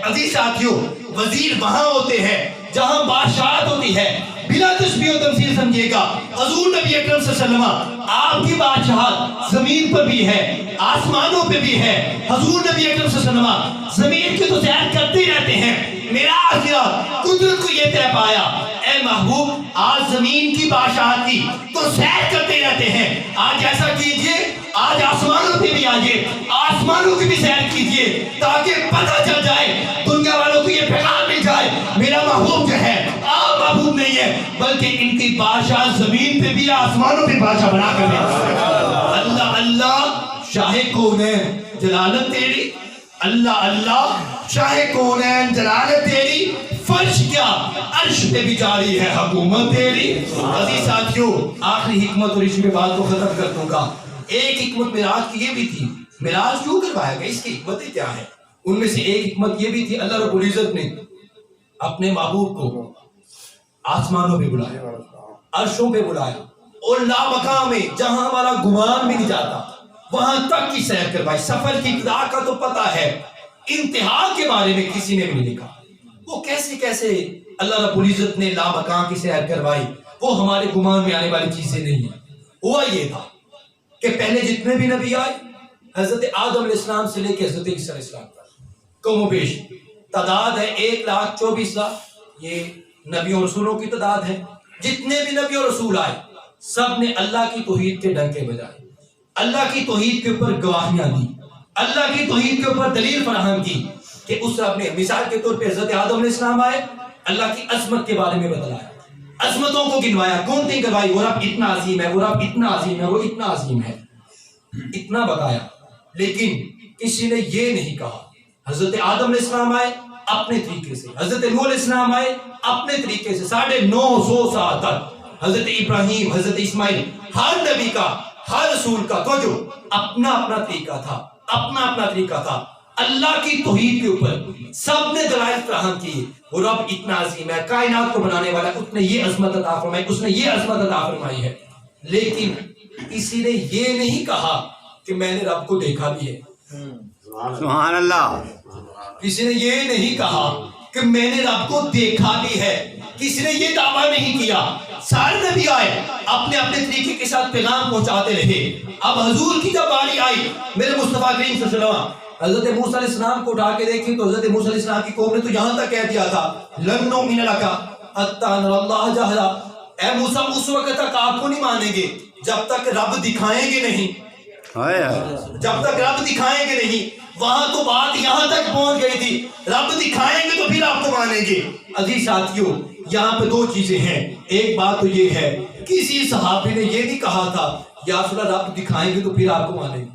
عزیز ساتھیوں وزیر وہاں ہوتے ہیں جہاں بادشاہت ہوتی ہے. بلا تشبیہ و تمثیل سمجھیے گا حضور نبی اکرم صلی اللہ علیہ وسلم آپ کی بادشاہت زمین پر بھی ہے آسمانوں پہ بھی ہے. حضور نبی اکرم صلی اللہ علیہ وسلم زمین کی تو سیر کرتے ہی رہتے ہیں. میرا کیا قدرت کو یہ طے پایا اے محبوب آج زمین کی بادشاہت کی تو سیر کرتے رہتے ہیں. آج ایسا کیجئے آج آسمانوں پہ بھی آئیے آسمانوں کی بھی سیر کیجئے تاکہ پتہ چل جائے دنیا والوں کو یہ پیغام مل جائے میرا محبوب جو ہے عام محبوب نہیں ہے بلکہ ان کی بادشاہ زمین پہ بھی آسمانوں پہ بادشاہ بنا کر دے. اللہ اللہ شاہ کونین جلالت تیری اللہ اللہ شاہ کونین جلالت تیری فرش کیا عرش پہ بھی جاری ہے حکومت تیری. عزیز ساتھیوں آخری حکمت اور اس میں بات کو ختم کر دوں گا. ایک حکمت معراج کی یہ بھی تھی معراج کیوں کروایا گیا اس کی حکمتیں کیا ہے. ان میں سے ایک حکمت یہ بھی تھی اللہ رب العزت نے اپنے محبوب کو آسمانوں پہ بلایا عرشوں پہ بلایا اور لامکان میں جہاں ہمارا گمان بھی نہیں جاتا وہاں تک کی سیر کروائی. سفر کی ابتدا کا تو پتہ ہے انتہا کے بارے میں کسی نے بھی نہیں لکھا. وہ کیسے کیسے اللہ رب العزت نے لامکان کی سیر کروائی وہ ہمارے گمان میں آنے والی چیزیں نہیں ہیں. ہوا یہ تھا کہ پہلے جتنے بھی نبی آئے حضرت آدم علیہ السلام سے لے کے حضرت عیسیٰ علیہ السلام تک کم و بیش تعداد ہے 1,24,00,000 یہ نبیوں اور رسولوں کی تعداد ہے. جتنے بھی نبی اور رسول آئے سب نے اللہ کی توحید کے ڈنکے بجائے اللہ کی توحید کے اوپر گواہیاں دی اللہ کی توحید کے اوپر دلیل فراہم کی کہ اس رب نے مثال کے طور پہ حضرت آدم علیہ السلام آئے اللہ کی عظمت کے بارے میں بتلایا عظمتوں کو گنوایا کون تھی کروائی وہ رب اتنا عظیم ہے وہ رب اتنا عظیم ہے وہ اتنا عظیم ہے اتنا بتایا. لیکن کسی نے یہ نہیں کہا حضرت آدم علیہ السلام آئے اپنے طریقے سے حضرت نوح علیہ السلام آئے اپنے طریقے سے 950 سال تک حضرت ابراہیم حضرت اسماعیل ہر نبی کا ہر رسول کا تو جو اپنا اپنا طریقہ تھا اپنا اپنا طریقہ تھا. اللہ کی توحید کے اوپر سب نے دلائل فراہم کیے وہ رب اتنا عظیم ہے کائنات کو بنانے والا اس نے یہ عظمت عطا فرمائی اس نے یہ عظمت عطا فرمائی ہے. لیکن کسی نے یہ نہیں کہا کہ میں نے رب کو دیکھا بھی ہے. سبحان اللہ. کسی نے یہ نہیں کہا کہ میں نے رب کو دیکھا بھی ہے. کسی نے یہ دعویٰ نہیں کیا. سارے نبی آئے اپنے اپنے طریقے کے ساتھ پیغام پہنچاتے رہے. اب حضور کی جب باری آئی میرے مصطفیٰ کریم صلی اللہ علیہ وسلم حضرت موسیٰ علیہ السلام کو اٹھا کے دیکھی تو حضرت موسیٰ علیہ السلام کی قوم نے تو یہاں تک کہہ دیا تھا لن نؤمن لک حتی نری اللہ جہرا. اے موسیٰ اس وقت تک آپ کو نہیں مانیں گے جب تک رب دکھائیں گے نہیں جب تک رب دکھائیں گے نہیں. وہاں تو بات یہاں تک پہنچ گئی تھی رب دکھائیں گے تو پھر آپ کو مانیں گے. عزیز ساتھیوں یہاں پہ دو چیزیں ہیں. ایک بات تو یہ ہے کسی صحابی نے یہ نہیں کہا تھا یا رسول اللہ رب دکھائیں گے تو پھر آپ کو مانیں گے.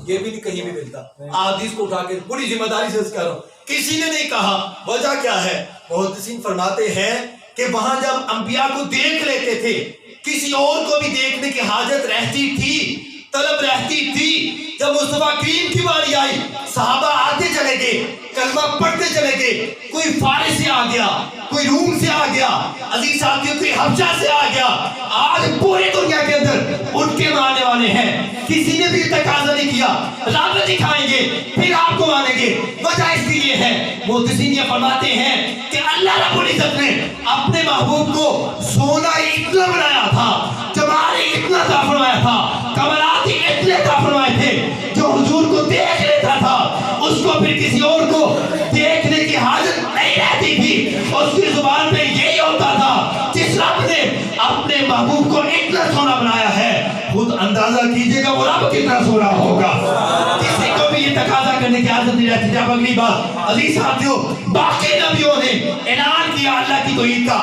یہ بھی نہیں کہیں بھی ملتا. حدیث کو اٹھا کے پوری ذمہ داری سے کہہ رہا ہوں کسی نے نہیں کہا. وجہ کیا ہے محدثین فرماتے ہیں کہ وہاں جب انبیاء کو دیکھ لیتے تھے کسی اور کو بھی دیکھنے کی حاجت رہتی تھی طلب رہتی تھی. جب مصطفیٰ کریم کی باری آئی صحابہ آتے چلے گئے کلمہ پڑھتے چلے گئے. کوئی فارس سے آ گیا کوئی روم سے آ گیا عزیز ساتھیوں کوئی حبشہ سے آ گیا. آج پوری دنیا کے اندر ان کے ماننے والے ہیں. کسی نے بھی تقاضا نہیں کیا رب دکھائیں گے پھر آپ کو مانیں گے. وجہ اس کی یہ ہے محدثین یہ فرماتے ہیں کہ اللہ رب العزت نے اپنے محبوب کو سونا اتنا بنایا تھا جمال اتنا عطا فرمایا تھا کمالات اتنے عطا فرمائے تھے جو حضور کو دیکھ لیتا تھا اس کو پھر کسی اور کو دیکھنے کی حاجت نہیں رہتی تھی. اس کی زبان پہ یہی ہوتا تھا جس رب نے اپنے محبوب کو اتنا سونا بنایا ہے خود اندازہ کیجئے گا وہ رب کتنا سونا ہوگا. کسی کو بھی یہ تقاضا کرنے کی عادت نہیں رہتی. جب اگلی بات عزیز ساتھیوں باقی نبیوں نے اعلان کیا اللہ کی توحید کا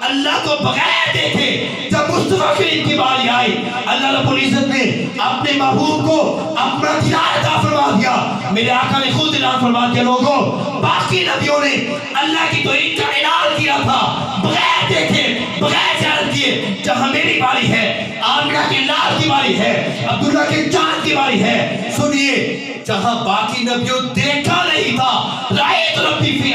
اللہ کو بغیر دیکھے جب مصطفیٰ کریم کی باری آئی اللہ رب العزت نے اپنے محبوب کو اپنا دیدار عطا فرما دیا. میرے آقا نے خود اعلان فرما دیا لوگوں باقی نبیوں نے اللہ کی توحید کا اعلان کیا تھا بغیر دیکھے بغیر زیارت کیے. جہاں میری باری ہے آمنہ کے لال کی باری ہے عبداللہ کے چاند کی باری ہے. سنیے جہاں باقی نبیوں دیکھا نہیں تھا رائے تو ربی فی